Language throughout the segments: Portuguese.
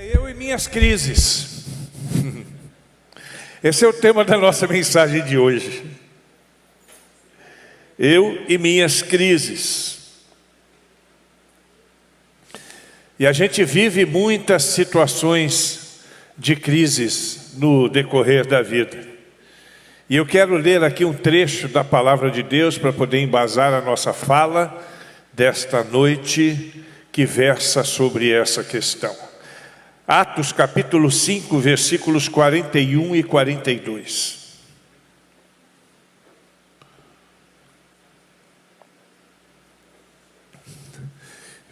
Eu e minhas crises. Esse é o tema da nossa mensagem de hoje. Eu e minhas crises. E a gente vive muitas situações de crises no decorrer da vida. E eu quero ler aqui um trecho da palavra de Deus para poder embasar a nossa fala desta noite, que versa sobre essa questão. Atos capítulo 5, versículos 41 e 42.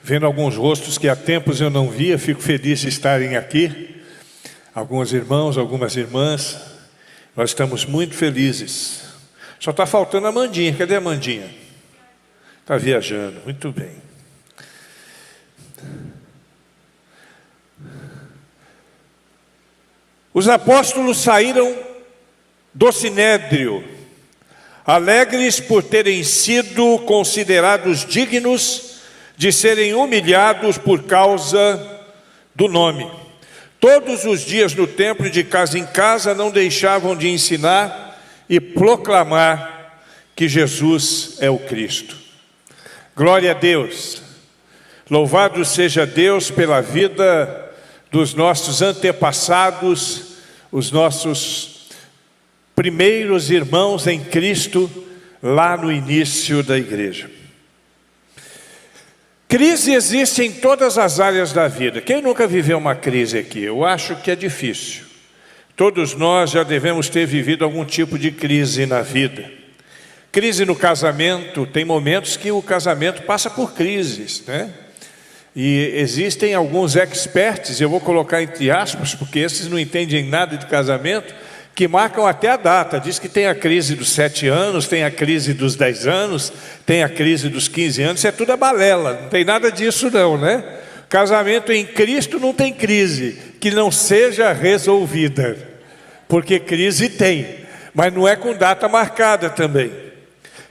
Vendo alguns rostos que há tempos eu não via, fico feliz de estarem aqui. Alguns irmãos, algumas irmãs, nós estamos muito felizes. Só está faltando a Amandinha. Cadê a Amandinha? Está viajando, muito bem. Os apóstolos saíram do Sinédrio, alegres por terem sido considerados dignos de serem humilhados por causa do nome. Todos os dias no templo, de casa em casa, não deixavam de ensinar e proclamar que Jesus é o Cristo. Glória a Deus! Louvado seja Deus pela vida dos nossos antepassados, os nossos primeiros irmãos em Cristo, lá no início da igreja. Crise existe em todas as áreas da vida. Quem nunca viveu uma crise aqui? Eu acho que é difícil. Todos nós já devemos ter vivido algum tipo de crise na vida. Crise no casamento, tem momentos que o casamento passa por crises, né? E existem alguns experts, eu vou colocar entre aspas, porque esses não entendem nada de casamento, que marcam até a data. Diz que tem a crise dos 7 anos, tem a crise dos 10 anos, tem a crise dos 15 anos, isso é tudo a balela, não tem nada disso não, né? Casamento em Cristo não tem crise que não seja resolvida, porque crise tem, mas não é com data marcada também.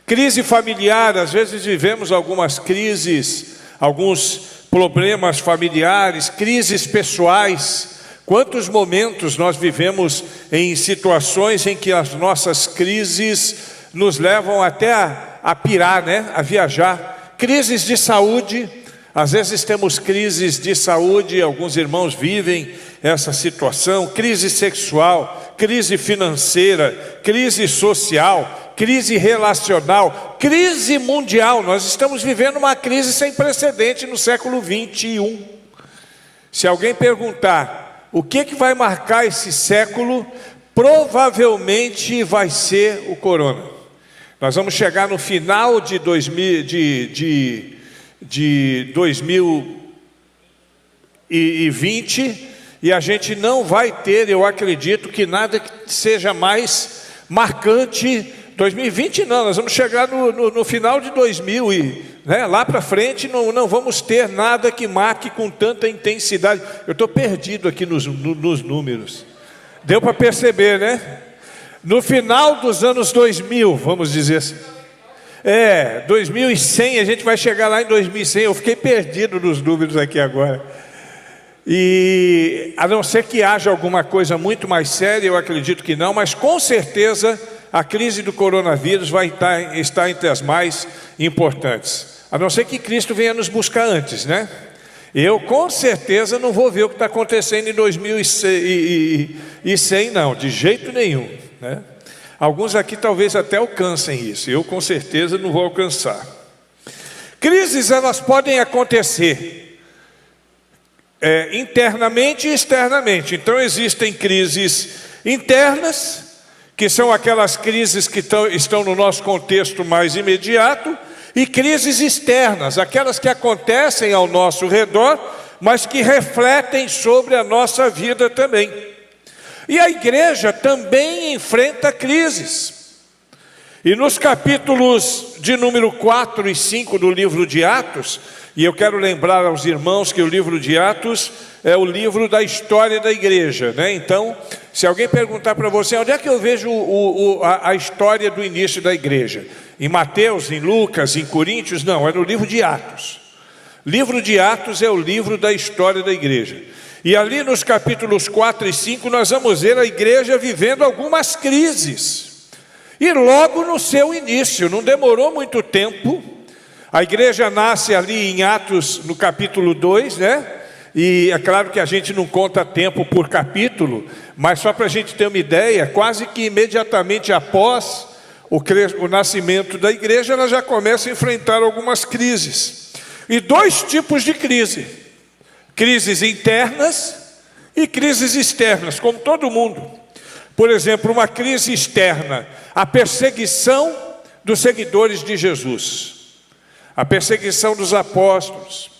Crise familiar, às vezes vivemos algumas crises, alguns problemas familiares, crises pessoais. Quantos momentos nós vivemos em situações em que as nossas crises nos levam até a pirar, né? A viajar. Crises de saúde, às vezes temos crises de saúde, alguns irmãos vivem essa situação. Crise sexual, crise financeira, crise social, crise relacional, crise mundial. Nós estamos vivendo uma crise sem precedente no século 21. Se alguém perguntar o que vai marcar esse século, provavelmente vai ser o corona. Nós vamos chegar no final de 2020 e a gente não vai ter, eu acredito, que nada que seja mais marcante. 2020 não, nós vamos chegar no final de 2000 e lá para frente não vamos ter nada que marque com tanta intensidade. Eu estou perdido aqui nos números. Deu para perceber, né? No final dos anos 2000, vamos dizer assim. 2100, a gente vai chegar lá em 2100. Eu fiquei perdido nos números aqui agora. E a não ser que haja alguma coisa muito mais séria, eu acredito que não, mas com certeza a crise do coronavírus vai estar entre as mais importantes. A não ser que Cristo venha nos buscar antes, né? Eu com certeza não vou ver o que está acontecendo em 2100 não, de jeito nenhum, né? Alguns aqui talvez até alcancem isso, eu com certeza não vou alcançar. Crises, elas podem acontecer internamente e externamente. Então existem crises internas, que são aquelas crises que estão no nosso contexto mais imediato, e crises externas, aquelas que acontecem ao nosso redor, mas que refletem sobre a nossa vida também. E a igreja também enfrenta crises. E nos capítulos de número 4 e 5 do livro de Atos, e eu quero lembrar aos irmãos que o livro de Atos é o livro da história da igreja, né? Então, se alguém perguntar para você, onde é que eu vejo a história do início da igreja? Em Mateus, em Lucas, em Coríntios? Não, é no livro de Atos. Livro de Atos é o livro da história da igreja. E ali nos capítulos 4 e 5 nós vamos ver a igreja vivendo algumas crises. E logo no seu início, não demorou muito tempo, a igreja nasce ali em Atos no capítulo 2, né? E é claro que a gente não conta tempo por capítulo, mas só para a gente ter uma ideia, quase que imediatamente após o nascimento da igreja, ela já começa a enfrentar algumas crises. E dois tipos de crise: crises internas e crises externas, como todo mundo. Por exemplo, uma crise externa, a perseguição dos seguidores de Jesus, a perseguição dos apóstolos.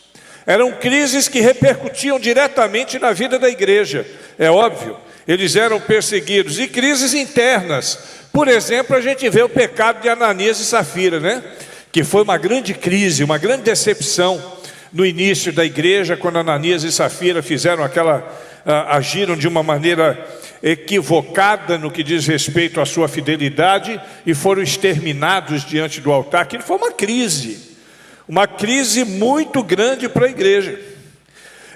Eram crises que repercutiam diretamente na vida da igreja, é óbvio, eles eram perseguidos. E crises internas, por exemplo, a gente vê o pecado de Ananias e Safira, né? Que foi uma grande crise, uma grande decepção no início da igreja, quando Ananias e Safira agiram de uma maneira equivocada no que diz respeito à sua fidelidade e foram exterminados diante do altar. Aquilo foi uma crise muito grande para a igreja.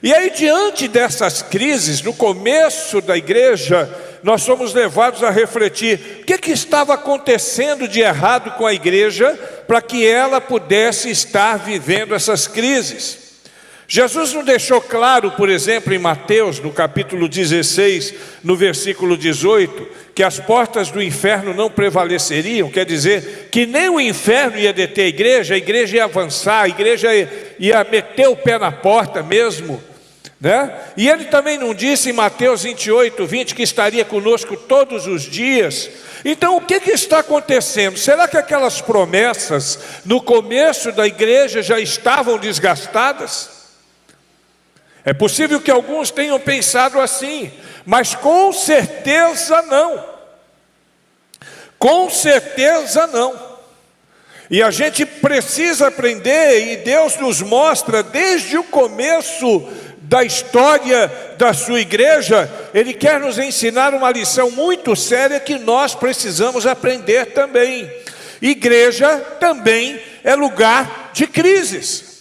E aí, diante dessas crises, no começo da igreja, nós somos levados a refletir o que estava acontecendo de errado com a igreja para que ela pudesse estar vivendo essas crises. Jesus não deixou claro, por exemplo, em Mateus, no capítulo 16, no versículo 18, que as portas do inferno não prevaleceriam, quer dizer, que nem o inferno ia deter a igreja ia avançar, a igreja ia meter o pé na porta mesmo, né? E ele também não disse em Mateus 28, 20, que estaria conosco todos os dias. Então o que está acontecendo? Será que aquelas promessas no começo da igreja já estavam desgastadas? É possível que alguns tenham pensado assim, mas com certeza não. Com certeza não. E a gente precisa aprender, e Deus nos mostra desde o começo da história da sua igreja, Ele quer nos ensinar uma lição muito séria que nós precisamos aprender também. Igreja também é lugar de crises.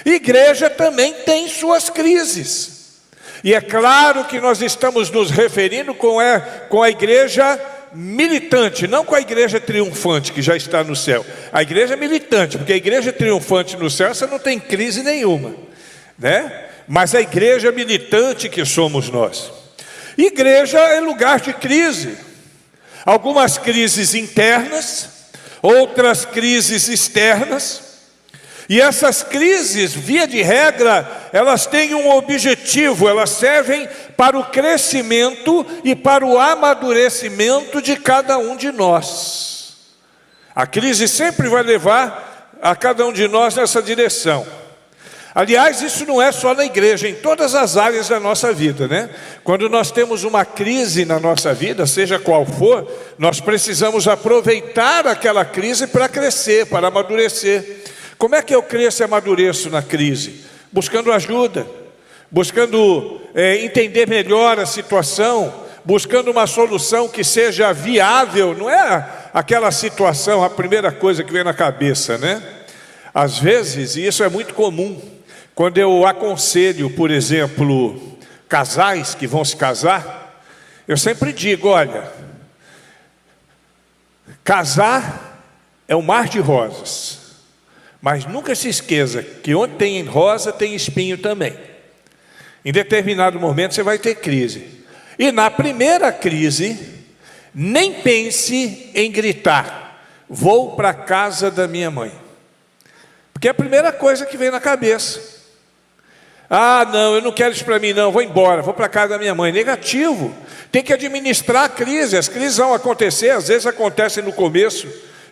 Igreja também tem suas crises. E é claro que nós estamos nos referindo com a igreja militante, não com a igreja triunfante que já está no céu. A igreja militante, porque a igreja triunfante no céu, você não tem crise nenhuma, né? Mas a igreja militante que somos nós. Igreja é lugar de crise. Algumas crises internas, outras crises externas. E essas crises, via de regra, elas têm um objetivo, elas servem para o crescimento e para o amadurecimento de cada um de nós. A crise sempre vai levar a cada um de nós nessa direção. Aliás, isso não é só na igreja, em todas as áreas da nossa vida, né? Quando nós temos uma crise na nossa vida, seja qual for, nós precisamos aproveitar aquela crise para crescer, para amadurecer. Como é que eu cresço e amadureço na crise? Buscando ajuda, buscando entender melhor a situação, buscando uma solução que seja viável. Não é aquela situação, a primeira coisa que vem na cabeça, né? Às vezes, e isso é muito comum, quando eu aconselho, por exemplo, casais que vão se casar, eu sempre digo, olha, casar é um mar de rosas. Mas nunca se esqueça que onde tem rosa tem espinho também. Em determinado momento você vai ter crise. E na primeira crise, nem pense em gritar, vou para a casa da minha mãe. Porque é a primeira coisa que vem na cabeça. Ah, não, eu não quero isso para mim não, vou embora, vou para a casa da minha mãe. Negativo. Tem que administrar a crise. As crises vão acontecer, às vezes acontecem no começo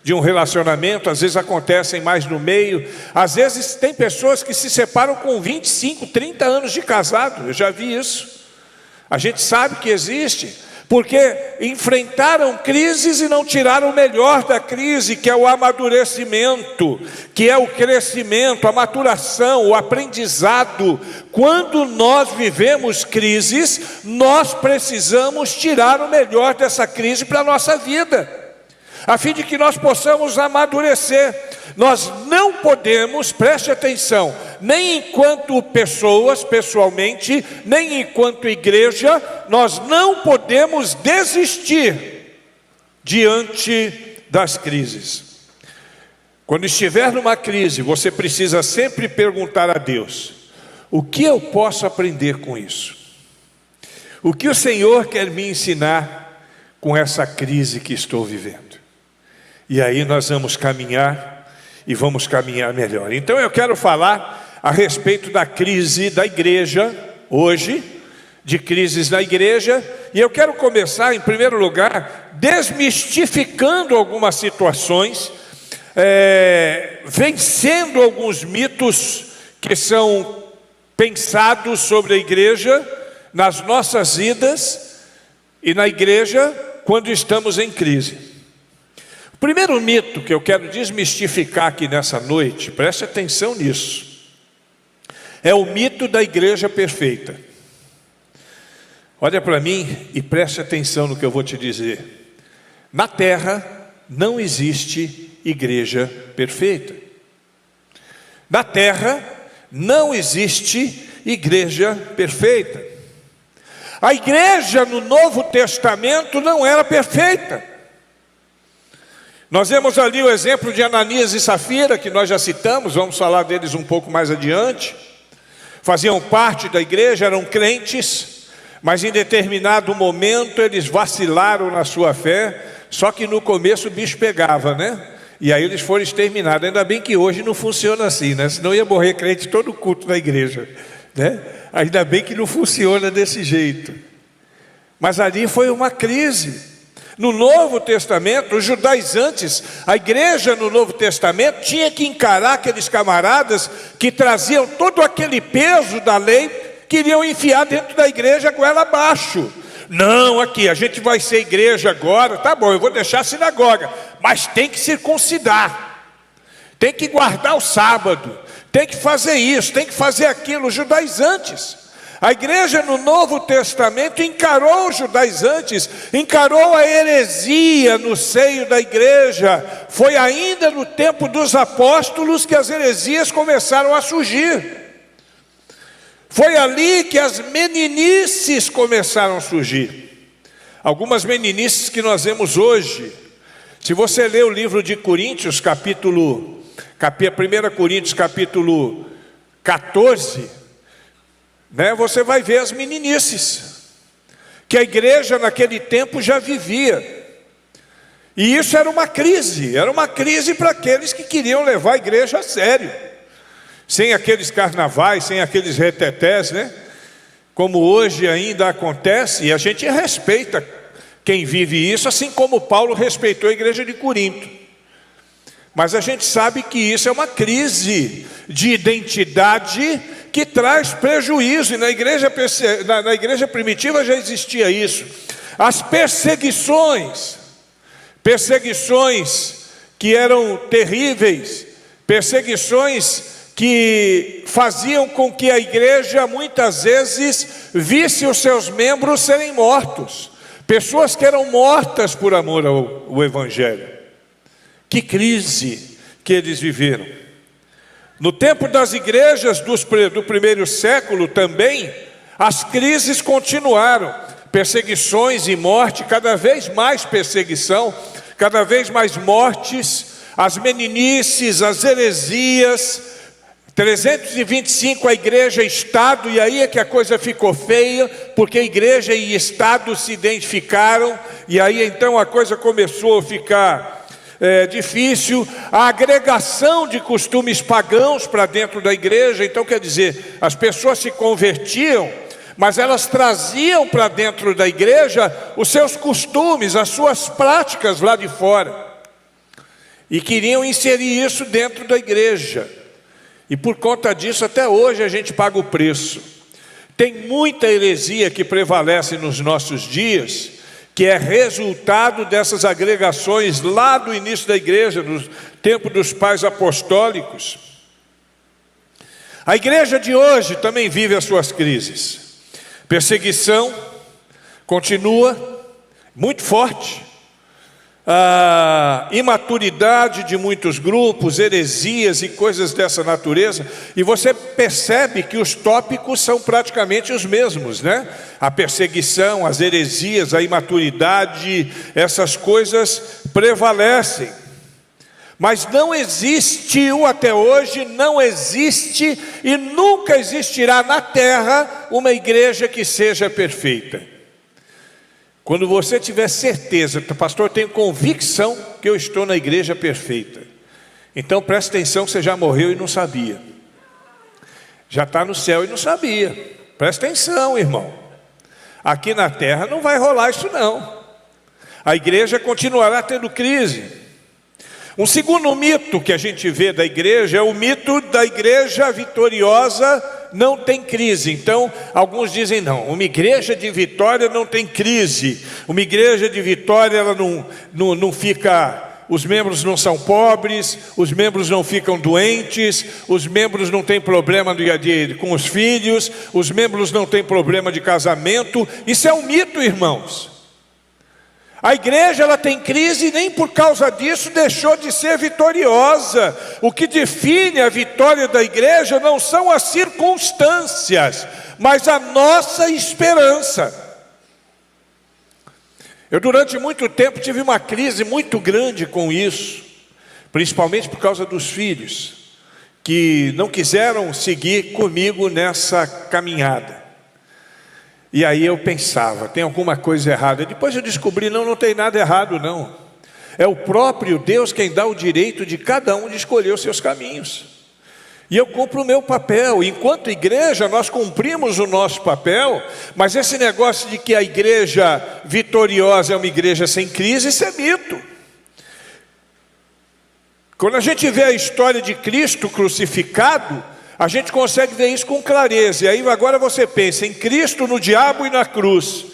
de um relacionamento, às vezes acontecem mais no meio, às vezes tem pessoas que se separam com 25, 30 anos de casado, eu já vi isso. A gente sabe que existe, porque enfrentaram crises e não tiraram o melhor da crise, que é o amadurecimento, que é o crescimento, a maturação, o aprendizado. Quando nós vivemos crises, nós precisamos tirar o melhor dessa crise para a nossa vida, a fim de que nós possamos amadurecer. Nós não podemos, preste atenção, nem enquanto pessoas, pessoalmente, nem enquanto igreja, nós não podemos desistir diante das crises. Quando estiver numa crise, você precisa sempre perguntar a Deus: o que eu posso aprender com isso? O que o Senhor quer me ensinar com essa crise que estou vivendo? E aí nós vamos caminhar e vamos caminhar melhor. Então eu quero falar a respeito da crise da igreja hoje, de crises na igreja, e eu quero começar, em primeiro lugar, desmistificando algumas situações, vencendo alguns mitos que são pensados sobre a igreja, nas nossas vidas e na igreja quando estamos em crise. O primeiro mito que eu quero desmistificar aqui nessa noite, preste atenção nisso, é o mito da igreja perfeita. Olha para mim e preste atenção no que eu vou te dizer. Na terra não existe igreja perfeita. Na terra não existe igreja perfeita. A igreja no Novo Testamento não era perfeita. Nós vemos ali o exemplo de Ananias e Safira, que nós já citamos, vamos falar deles um pouco mais adiante. Faziam parte da igreja, eram crentes, mas em determinado momento eles vacilaram na sua fé, só que no começo o bicho pegava, né? E aí eles foram exterminados. Ainda bem que hoje não funciona assim, né? Senão ia morrer crente todo o culto da igreja, né? Ainda bem que não funciona desse jeito. Mas ali foi uma crise. No Novo Testamento, os judaizantes, a igreja no Novo Testamento tinha que encarar aqueles camaradas que traziam todo aquele peso da lei, queriam enfiar dentro da igreja com ela abaixo. Não, aqui, a gente vai ser igreja agora, tá bom, eu vou deixar a sinagoga, mas tem que circuncidar, tem que guardar o sábado, tem que fazer isso, tem que fazer aquilo. Os judaizantes, a igreja no Novo Testamento encarou os judaizantes, encarou a heresia no seio da igreja. Foi ainda no tempo dos apóstolos que as heresias começaram a surgir. Foi ali que as meninices começaram a surgir. Algumas meninices que nós vemos hoje. Se você ler o livro de Coríntios, 1 Coríntios capítulo 14, né, você vai ver as meninices, que a igreja naquele tempo já vivia. E isso era uma crise para aqueles que queriam levar a igreja a sério. Sem aqueles carnavais, sem aqueles retetés, né? Como hoje ainda acontece, e a gente respeita quem vive isso, assim como Paulo respeitou a igreja de Corinto. Mas a gente sabe que isso é uma crise de identidade que traz prejuízo, e na igreja primitiva já existia isso. As perseguições que eram terríveis, perseguições que faziam com que a igreja muitas vezes visse os seus membros serem mortos, pessoas que eram mortas por amor ao evangelho. Que crise que eles viveram. No tempo das igrejas do primeiro século também, as crises continuaram, perseguições e morte, cada vez mais perseguição, cada vez mais mortes, as meninices, as heresias. 325 a igreja e Estado, e aí é que a coisa ficou feia, porque a igreja e Estado se identificaram, e aí então a coisa começou a ficar difícil. A agregação de costumes pagãos para dentro da igreja, então quer dizer, as pessoas se convertiam, mas elas traziam para dentro da igreja os seus costumes, as suas práticas lá de fora, e queriam inserir isso dentro da igreja. E por conta disso, até hoje a gente paga o preço. Tem muita heresia que prevalece nos nossos dias, que é resultado dessas agregações lá do início da igreja, no tempo dos pais apostólicos. A igreja de hoje também vive as suas crises. Perseguição continua muito forte. a imaturidade de muitos grupos, heresias e coisas dessa natureza, e você percebe que os tópicos são praticamente os mesmos, né? A perseguição, as heresias, a imaturidade, essas coisas prevalecem. Mas não existiu até hoje, não existe e nunca existirá na terra uma igreja que seja perfeita. Quando você tiver certeza, pastor, eu tenho convicção que eu estou na igreja perfeita, então preste atenção que você já morreu e não sabia. Já está no céu e não sabia. Preste atenção, irmão. Aqui na terra não vai rolar isso não. A igreja continuará tendo crise. Um segundo mito que a gente vê da igreja é o mito da igreja vitoriosa não tem crise. Então, alguns dizem não, uma igreja de vitória não tem crise. Uma igreja de vitória, ela não fica, os membros não são pobres, os membros não ficam doentes, os membros não têm problema com os filhos, os membros não têm problema de casamento. Isso é um mito, irmãos. A igreja, ela tem crise e nem por causa disso deixou de ser vitoriosa. O que define a vitória da igreja não são as circunstâncias, mas a nossa esperança. Eu durante muito tempo tive uma crise muito grande com isso, principalmente por causa dos filhos, que não quiseram seguir comigo nessa caminhada. E aí eu pensava, tem alguma coisa errada. Depois eu descobri, não tem nada errado não. É o próprio Deus quem dá o direito de cada um de escolher os seus caminhos. E eu cumpro o meu papel. Enquanto igreja, nós cumprimos o nosso papel. Mas esse negócio de que a igreja vitoriosa é uma igreja sem crise, isso é mito. Quando a gente vê a história de Cristo crucificado, a gente consegue ver isso com clareza. E aí agora você pensa em Cristo, no diabo e na cruz,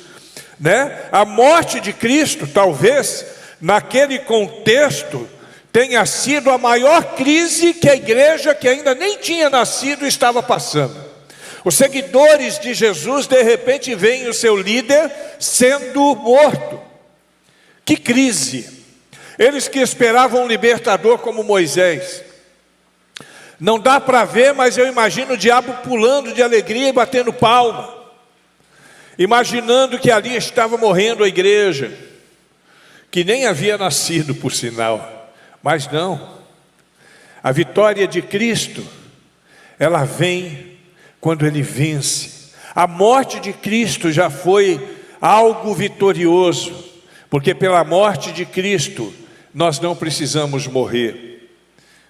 né? A morte de Cristo, talvez, naquele contexto, tenha sido a maior crise que a igreja, que ainda nem tinha nascido, estava passando. Os seguidores de Jesus, de repente, veem o seu líder sendo morto. Que crise! Eles que esperavam um libertador como Moisés. Não dá para ver, mas eu imagino o diabo pulando de alegria e batendo palma, imaginando que ali estava morrendo a igreja, que nem havia nascido, por sinal. Mas não, a vitória de Cristo, ela vem quando Ele vence. A morte de Cristo já foi algo vitorioso, porque pela morte de Cristo, nós não precisamos morrer.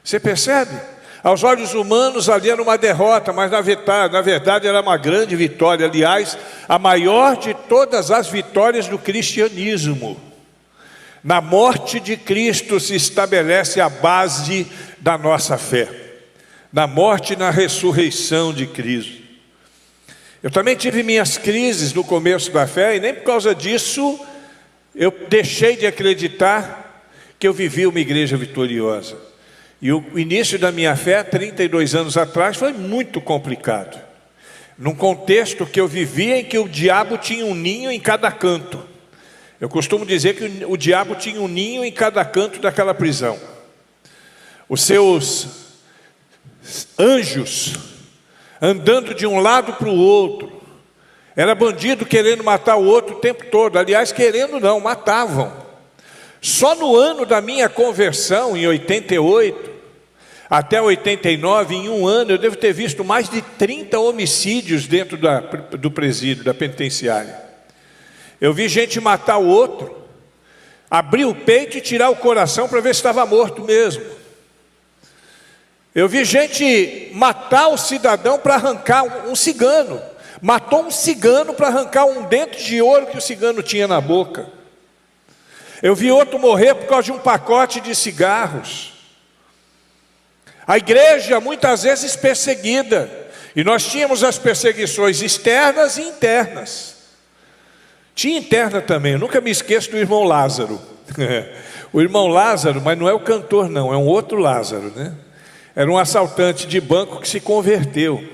Você percebe? Aos olhos humanos ali era uma derrota, mas na verdade era uma grande vitória. Aliás, a maior de todas as vitórias do cristianismo. Na morte de Cristo se estabelece a base da nossa fé. Na morte e na ressurreição de Cristo. Eu também tive minhas crises no começo da fé, e nem por causa disso eu deixei de acreditar que eu vivia uma igreja vitoriosa. E o início da minha fé, 32 anos atrás, foi muito complicado. Num contexto que eu vivia em que o diabo tinha um ninho em cada canto. Eu costumo dizer que o diabo tinha um ninho em cada canto daquela prisão. Os seus anjos andando de um lado para o outro. Era bandido querendo matar o outro o tempo todo. Aliás, querendo não, matavam. Só no ano da minha conversão, em 88, até 89, em um ano, eu devo ter visto mais de 30 homicídios dentro do presídio, da penitenciária. Eu vi gente matar o outro, abrir o peito e tirar o coração para ver se estava morto mesmo. Eu vi gente matar o cidadão para arrancar um cigano. Matou um cigano para arrancar um dente de ouro que o cigano tinha na boca. Eu vi outro morrer por causa de um pacote de cigarros. A igreja muitas vezes perseguida. E nós tínhamos as perseguições externas e internas. Tinha interna também, eu nunca me esqueço do irmão Lázaro. O irmão Lázaro, mas não é o cantor não, é um outro Lázaro, né? Era um assaltante de banco que se converteu.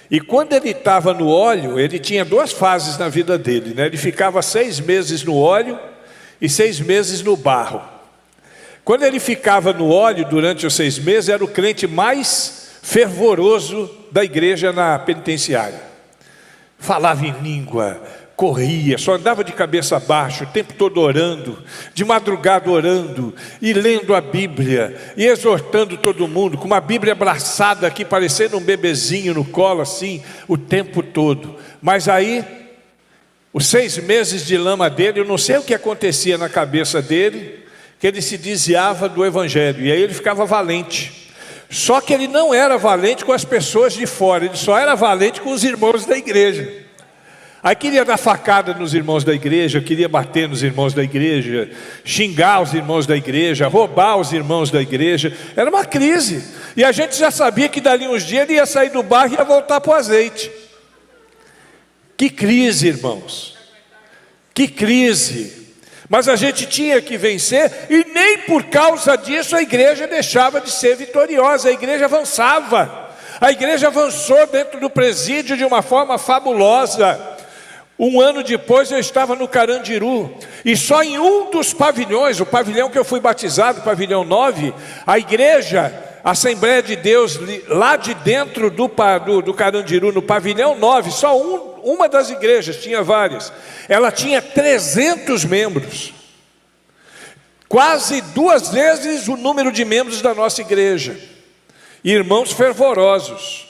E quando ele estava no óleo, ele tinha duas fases na vida dele, né? Ele ficava 6 meses no óleo, e 6 meses no barro. Quando ele ficava no óleo durante os 6 meses, era o crente mais fervoroso da igreja na penitenciária. Falava em língua, corria, só andava de cabeça baixa, o tempo todo orando, de madrugada orando, e lendo a Bíblia, e exortando todo mundo, com uma Bíblia abraçada aqui, parecendo um bebezinho no colo assim, o tempo todo. Mas aí, os 6 meses de lama dele, eu não sei o que acontecia na cabeça dele, que ele se desviava do Evangelho, e aí ele ficava valente. Só que ele não era valente com as pessoas de fora, ele só era valente com os irmãos da igreja. Aí queria dar facada nos irmãos da igreja, queria bater nos irmãos da igreja, xingar os irmãos da igreja, roubar os irmãos da igreja. Era uma crise, e a gente já sabia que dali uns dias ele ia sair do barro e ia voltar para o azeite. Que crise, irmãos, que crise. Mas a gente tinha que vencer, e nem por causa disso a igreja deixava de ser vitoriosa. A igreja avançava, a igreja avançou dentro do presídio de uma forma fabulosa. Um ano depois eu estava no Carandiru, e só em um dos pavilhões, o pavilhão que eu fui batizado, o pavilhão 9, a igreja, a Assembleia de Deus, lá de dentro do Carandiru, no pavilhão 9, só uma das igrejas, tinha várias, ela tinha 300 membros, quase 2 vezes o número de membros da nossa igreja, irmãos fervorosos.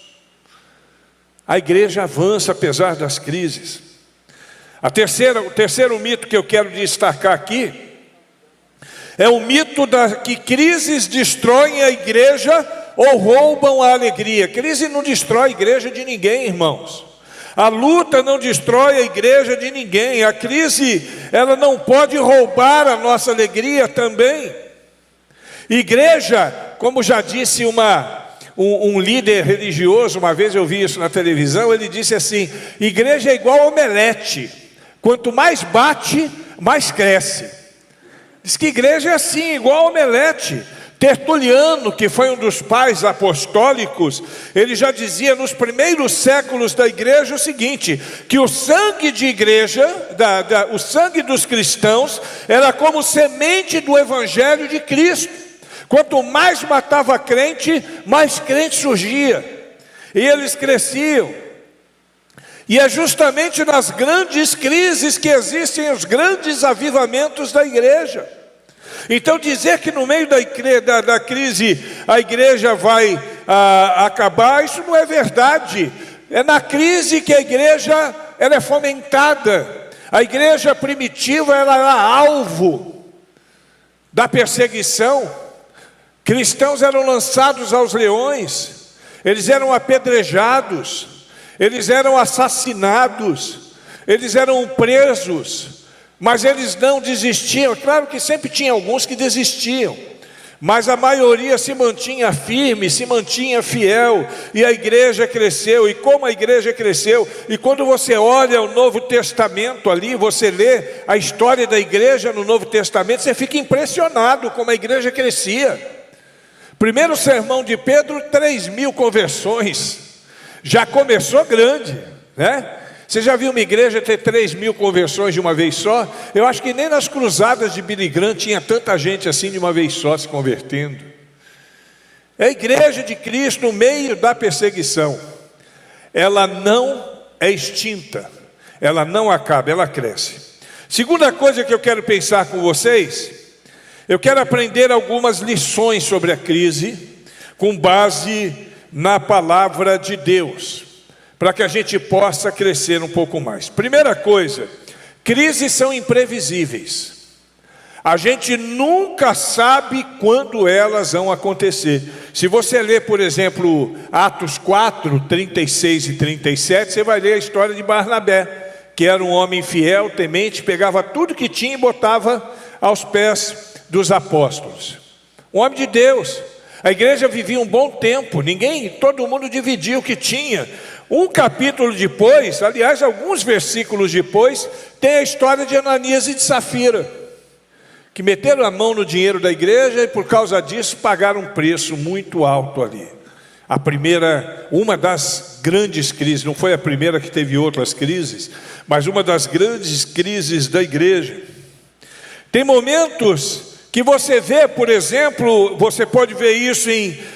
A igreja avança apesar das crises. O terceiro mito que eu quero destacar aqui é o mito que crises destroem a igreja ou roubam a alegria. Crise não destrói a igreja de ninguém, irmãos. A luta não destrói a igreja de ninguém. A crise, ela não pode roubar a nossa alegria também. Igreja, como já disse um líder religioso, uma vez eu vi isso na televisão, ele disse assim: igreja é igual omelete, quanto mais bate, mais cresce. Diz que igreja é assim, igual omelete. Tertuliano, que foi um dos pais apostólicos, ele já dizia nos primeiros séculos da igreja o seguinte, que o sangue de igreja, o sangue dos cristãos, era como semente do evangelho de Cristo. Quanto mais matava crente, mais crente surgia, e eles cresciam. E é justamente nas grandes crises que existem os grandes avivamentos da igreja. Então dizer que no meio da crise a igreja vai acabar, isso não é verdade. É na crise que a igreja ela é fomentada. A igreja primitiva ela era alvo da perseguição. Cristãos eram lançados aos leões, eles eram apedrejados, eles eram assassinados, eles eram presos, mas eles não desistiam. Claro que sempre tinha alguns que desistiam, mas a maioria se mantinha firme, se mantinha fiel, e a igreja cresceu. E como a igreja cresceu, e quando você olha o Novo Testamento ali, você lê a história da igreja no Novo Testamento, você fica impressionado como a igreja crescia. Primeiro sermão de Pedro, 3.000 conversões, já começou grande, né? Você já viu uma igreja ter 3.000 conversões de uma vez só? Eu acho que nem nas cruzadas de Billy Graham tinha tanta gente assim de uma vez só se convertendo. É a igreja de Cristo no meio da perseguição. Ela não é extinta, ela não acaba, ela cresce. Segunda coisa que eu quero pensar com vocês, eu quero aprender algumas lições sobre a crise, com base na palavra de Deus, para que a gente possa crescer um pouco mais. Primeira coisa, crises são imprevisíveis. A gente nunca sabe quando elas vão acontecer. Se você ler, por exemplo, Atos 4, 36 e 37, você vai ler a história de Barnabé, que era um homem fiel, temente, pegava tudo que tinha e botava aos pés dos apóstolos. Um homem de Deus. A igreja vivia um bom tempo, todo mundo dividia o que tinha. Um capítulo depois, aliás, alguns versículos depois, tem a história de Ananias e de Safira, que meteram a mão no dinheiro da igreja e por causa disso pagaram um preço muito alto ali. Uma das grandes crises, não foi a primeira, que teve outras crises, mas uma das grandes crises da igreja. Tem momentos que você vê, por exemplo, você pode ver isso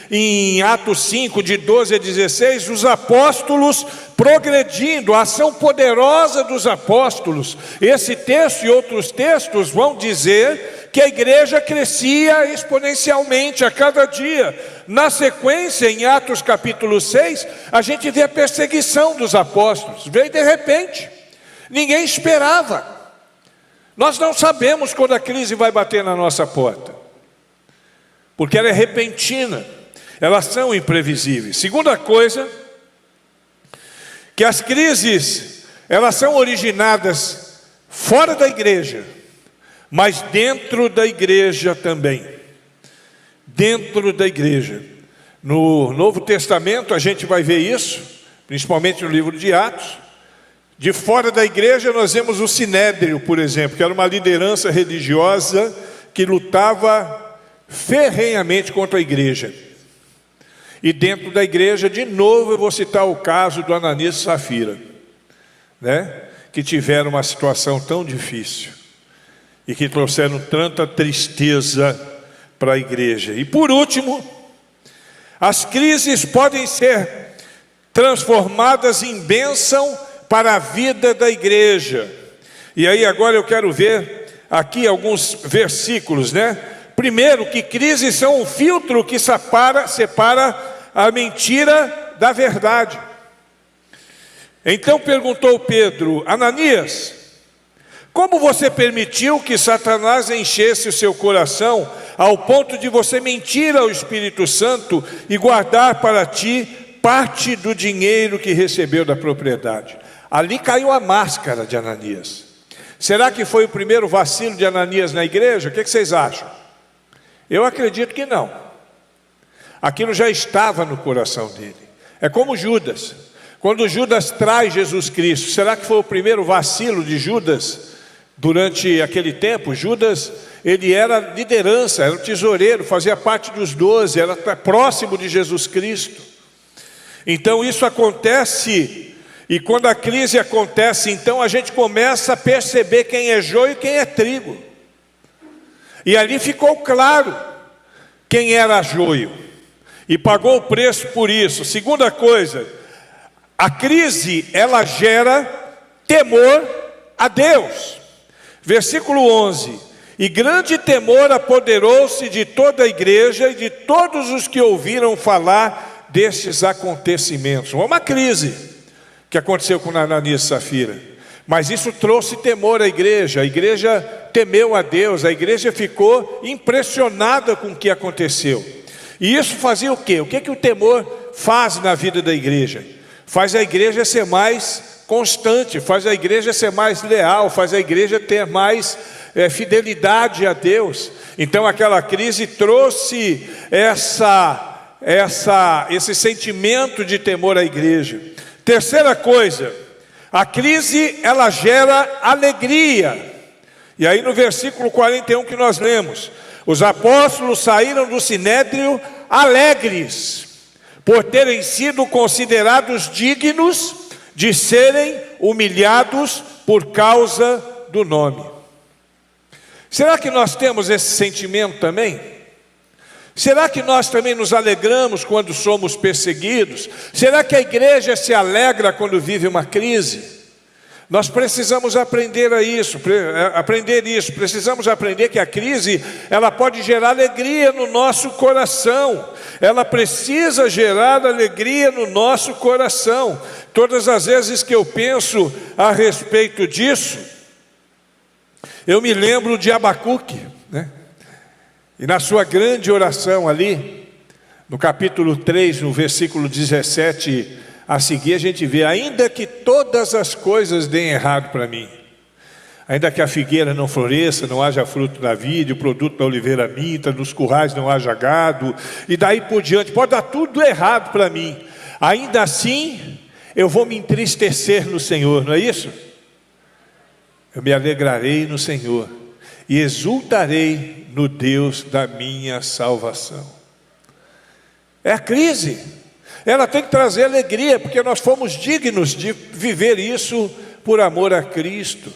em Atos 5, de 12 a 16, os apóstolos progredindo, a ação poderosa dos apóstolos. Esse texto e outros textos vão dizer que a igreja crescia exponencialmente a cada dia. Na sequência, em Atos capítulo 6, a gente vê a perseguição dos apóstolos. Veio de repente, ninguém esperava. Nós não sabemos quando a crise vai bater na nossa porta, porque ela é repentina, elas são imprevisíveis. Segunda coisa, que as crises, elas são originadas fora da igreja, mas dentro da igreja também. Dentro da igreja. No Novo Testamento a gente vai ver isso, principalmente no livro de Atos. De fora da igreja nós vemos o Sinédrio, por exemplo, que era uma liderança religiosa que lutava ferrenhamente contra a igreja. E dentro da igreja, de novo, eu vou citar o caso do Ananias e Safira, né? Que tiveram uma situação tão difícil e que trouxeram tanta tristeza para a igreja. E por último, as crises podem ser transformadas em bênção para a vida da igreja. E aí agora eu quero ver aqui alguns versículos, né? Primeiro, que crises são um filtro que separa a mentira da verdade. Então perguntou Pedro: Ananias, como você permitiu que Satanás enchesse o seu coração ao ponto de você mentir ao Espírito Santo e guardar para ti parte do dinheiro que recebeu da propriedade? Ali caiu a máscara de Ananias. Será que foi o primeiro vacilo de Ananias na igreja? O que vocês acham? Eu acredito que não. Aquilo já estava no coração dele. É como Judas. Quando Judas traz Jesus Cristo, será que foi o primeiro vacilo de Judas durante aquele tempo? Judas, ele era liderança, era o tesoureiro, fazia parte dos 12, era próximo de Jesus Cristo. Então isso acontece. E quando a crise acontece, então a gente começa a perceber quem é joio e quem é trigo. E ali ficou claro quem era joio e pagou o preço por isso. Segunda coisa, a crise, ela gera temor a Deus. Versículo 11: e grande temor apoderou-se de toda a igreja e de todos os que ouviram falar destes acontecimentos. Uma crise que aconteceu com Ananias e Safira, mas isso trouxe temor à igreja. A igreja temeu a Deus, a igreja ficou impressionada com o que aconteceu. E isso fazia o quê? O que o temor faz na vida da igreja? Faz a igreja ser mais constante, faz a igreja ser mais leal, faz a igreja ter mais fidelidade a Deus. Então aquela crise trouxe esse sentimento de temor à igreja. Terceira coisa, a crise, ela gera alegria. E aí no versículo 41 que nós lemos: os apóstolos saíram do Sinédrio alegres, por terem sido considerados dignos de serem humilhados por causa do nome. Será que nós temos esse sentimento também? Será que nós também nos alegramos quando somos perseguidos? Será que a igreja se alegra quando vive uma crise? Nós precisamos aprender isso. Precisamos aprender que a crise, ela pode gerar alegria no nosso coração. Ela precisa gerar alegria no nosso coração. Todas as vezes que eu penso a respeito disso, eu me lembro de Abacuque, né? E na sua grande oração ali, no capítulo 3, no versículo 17 a seguir, a gente vê: ainda que todas as coisas deem errado para mim, ainda que a figueira não floresça, não haja fruto na vide, o produto da oliveira minta, nos currais não haja gado, e daí por diante, pode dar tudo errado para mim, ainda assim eu vou me entristecer no Senhor, não é isso? Eu me alegrarei no Senhor e exultarei no Deus da minha salvação. É a crise, ela tem que trazer alegria, porque nós fomos dignos de viver isso por amor a Cristo.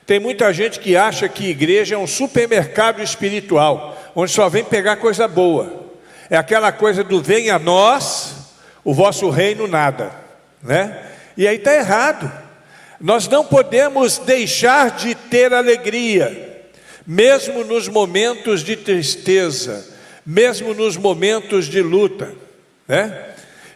Tem muita gente que acha que igreja é um supermercado espiritual, onde só vem pegar coisa boa. É aquela coisa do venha a nós, o vosso reino nada, né? E aí está errado. Nós não podemos deixar de ter alegria, mesmo nos momentos de tristeza, mesmo nos momentos de luta, né?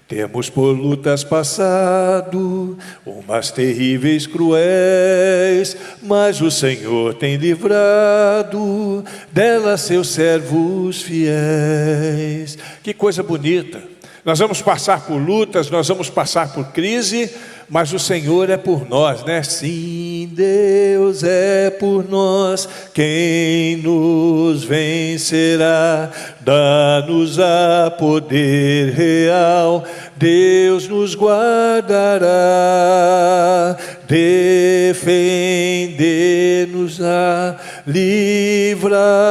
Temos por lutas passado, umas terríveis cruéis, mas o Senhor tem livrado delas seus servos fiéis. Que coisa bonita! Nós vamos passar por lutas, nós vamos passar por crise, mas o Senhor é por nós, né? Sim, Deus é por nós, quem nos vencerá? Dá-nos a poder real, Deus nos guardará, defender-nos-á, livrará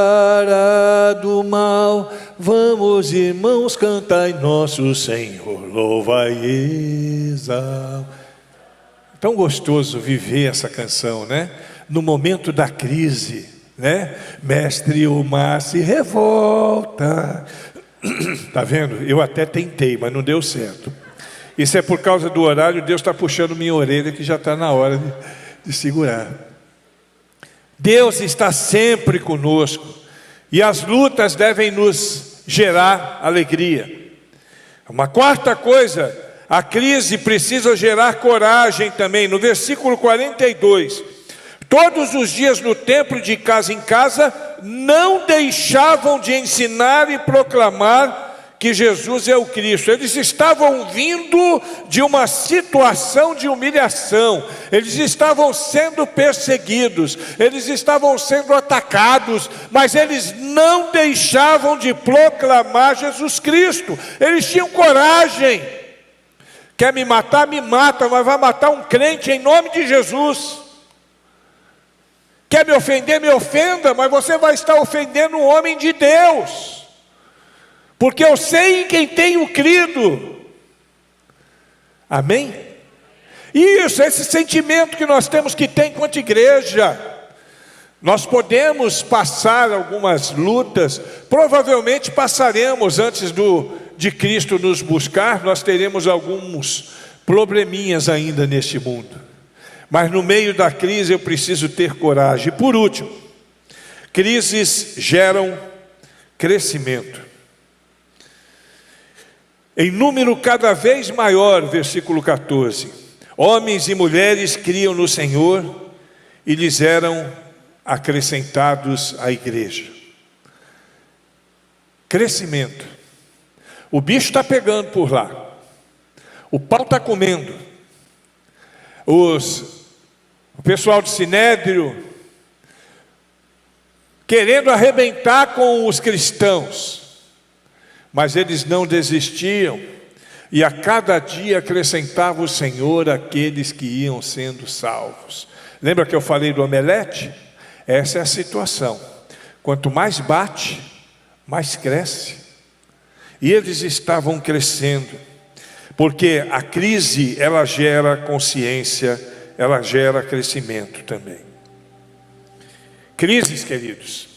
do mal. Vamos, irmãos, cantai nosso Senhor, louvai e exaltai. Tão gostoso viver essa canção, né? No momento da crise, né? Mestre, o mar se revolta. Tá vendo? Eu até tentei, mas não deu certo. Isso é por causa do horário, Deus está puxando minha orelha, que já está na hora de segurar. Deus está sempre conosco, e as lutas devem nos gerar alegria. Uma quarta coisa, a crise precisa gerar coragem também. No versículo 42, todos os dias no templo, de casa em casa, não deixavam de ensinar e proclamar que Jesus é o Cristo. Eles estavam vindo de uma situação de humilhação, eles estavam sendo perseguidos, eles estavam sendo atacados, mas eles não deixavam de proclamar Jesus Cristo. Eles tinham coragem. Quer me matar? Me mata, mas vai matar um crente em nome de Jesus. Quer me ofender? Me ofenda, mas você vai estar ofendendo um homem de Deus, porque eu sei em quem tenho crido. Amém? Isso, esse sentimento que nós temos que ter enquanto igreja. Nós podemos passar algumas lutas, provavelmente passaremos antes de Cristo nos buscar, nós teremos alguns probleminhas ainda neste mundo. Mas no meio da crise eu preciso ter coragem. E por último, crises geram crescimento. Em número cada vez maior, versículo 14, homens e mulheres criam no Senhor e lhes eram acrescentados à igreja. Crescimento. O bicho está pegando por lá, o pau está comendo. O pessoal de Sinédrio querendo arrebentar com os cristãos, mas eles não desistiam, e a cada dia acrescentava o Senhor aqueles que iam sendo salvos. Lembra que eu falei do omelete? Essa é a situação. Quanto mais bate, mais cresce. E eles estavam crescendo, porque a crise, ela gera consciência, ela gera crescimento também. Crises, queridos,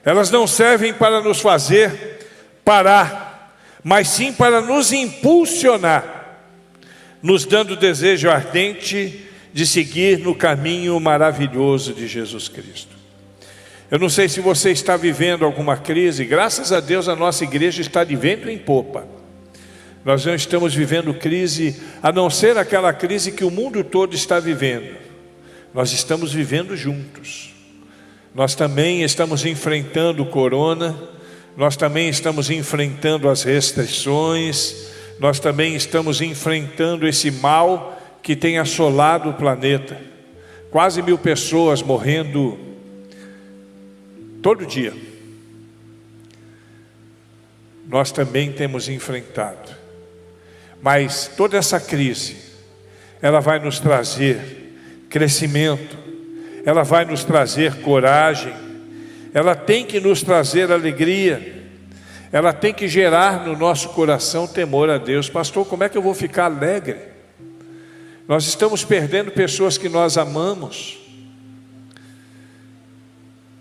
elas não servem para nos fazer parar, mas sim para nos impulsionar, nos dando desejo ardente de seguir no caminho maravilhoso de Jesus Cristo. Eu não sei se você está vivendo alguma crise. Graças a Deus a nossa igreja está de vento em popa. Nós não estamos vivendo crise, a não ser aquela crise que o mundo todo está vivendo. Nós estamos vivendo juntos. Nós também estamos enfrentando o corona, nós também estamos enfrentando as restrições, nós também estamos enfrentando esse mal que tem assolado o planeta. Quase 1000 pessoas morrendo todo dia. Nós também temos enfrentado. Mas toda essa crise, ela vai nos trazer crescimento, ela vai nos trazer coragem, ela tem que nos trazer alegria, ela tem que gerar no nosso coração temor a Deus. Pastor, como é que eu vou ficar alegre? Nós estamos perdendo pessoas que nós amamos.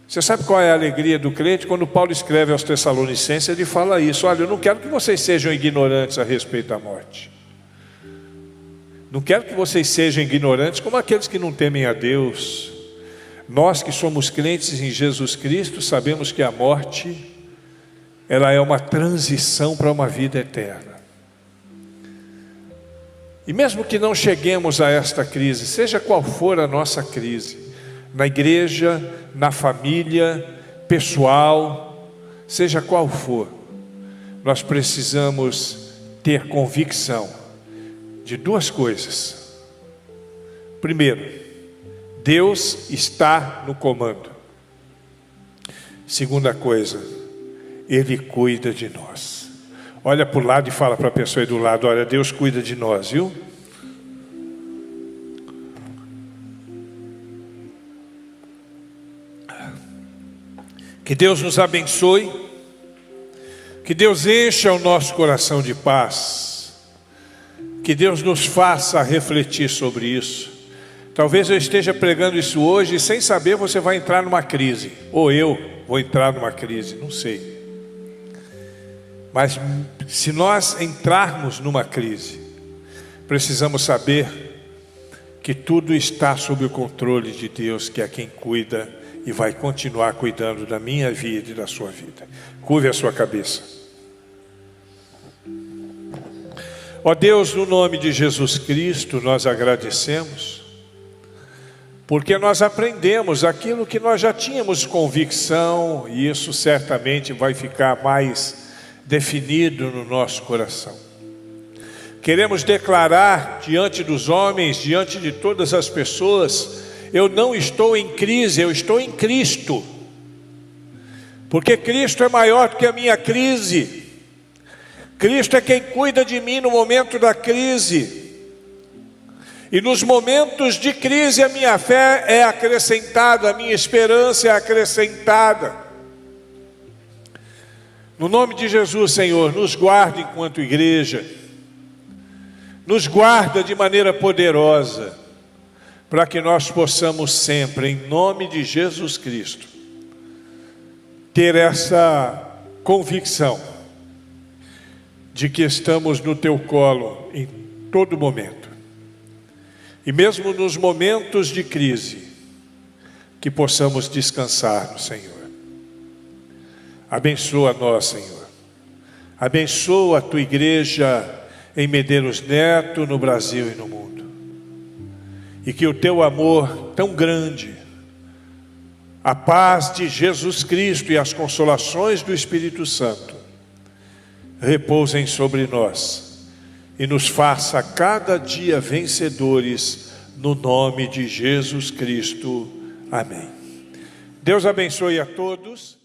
Você sabe qual é a alegria do crente? Quando Paulo escreve aos Tessalonicenses, ele fala isso: olha, eu não quero que vocês sejam ignorantes a respeito da morte. Não quero que vocês sejam ignorantes como aqueles que não temem a Deus. Nós que somos crentes em Jesus Cristo, sabemos que a morte, ela é uma transição para uma vida eterna. E mesmo que não cheguemos a esta crise, seja qual for a nossa crise, na igreja, na família, pessoal, seja qual for, nós precisamos ter convicção de duas coisas. Primeiro, Deus está no comando. Segunda coisa, Ele cuida de nós. Olha para o lado e fala para a pessoa aí do lado: olha, Deus cuida de nós, viu? Que Deus nos abençoe, que Deus encha o nosso coração de paz, que Deus nos faça refletir sobre isso. Talvez eu esteja pregando isso hoje e sem saber você vai entrar numa crise, ou eu vou entrar numa crise, não sei. Mas se nós entrarmos numa crise, precisamos saber que tudo está sob o controle de Deus, que é quem cuida e vai continuar cuidando da minha vida e da sua vida. Curve a sua cabeça. Ó Deus, no nome de Jesus Cristo, nós agradecemos, porque nós aprendemos aquilo que nós já tínhamos convicção, e isso certamente vai ficar mais definido no nosso coração. Queremos declarar diante dos homens, diante de todas as pessoas: eu não estou em crise, eu estou em Cristo, porque Cristo é maior do que a minha crise. Cristo é quem cuida de mim no momento da crise, e nos momentos de crise a minha fé é acrescentada, a minha esperança é acrescentada. No nome de Jesus, Senhor, nos guarda enquanto igreja, nos guarda de maneira poderosa, para que nós possamos sempre, em nome de Jesus Cristo, ter essa convicção de que estamos no Teu colo em todo momento, e mesmo nos momentos de crise, que possamos descansar no Senhor. Abençoa nós, Senhor. Abençoa a Tua igreja em Medeiros Neto, no Brasil e no mundo. E que o Teu amor tão grande, a paz de Jesus Cristo e as consolações do Espírito Santo repousem sobre nós e nos faça cada dia vencedores, no nome de Jesus Cristo. Amém. Deus abençoe a todos.